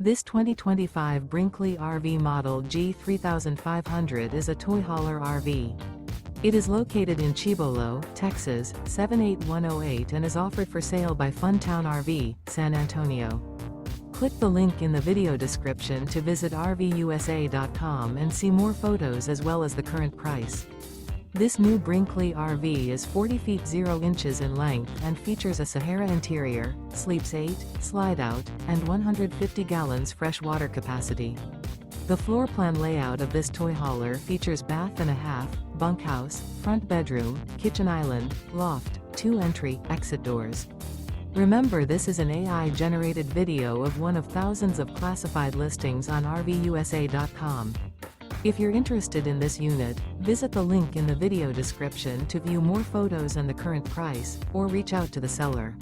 This 2025 Brinkley RV Model G 3500 is a toy hauler RV. It is located in Cibolo, Texas, 78108 and is offered for sale by Funtown RV, San Antonio. Click the link in the video description to visit RVUSA.com and see more photos as well as the current price. This new Brinkley RV is 40 feet 0 inches in length and features a SAHARA interior, sleeps 8, slide-out, and 150 gallons fresh water capacity. The floor plan layout of this toy hauler features bath and a half, bunkhouse, front bedroom, kitchen island, loft, 2 entry, exit doors. Remember, this is an AI-generated video of one of thousands of classified listings on RVUSA.com. If you're interested in this unit, visit the link in the video description to view more photos and the current price, or reach out to the seller.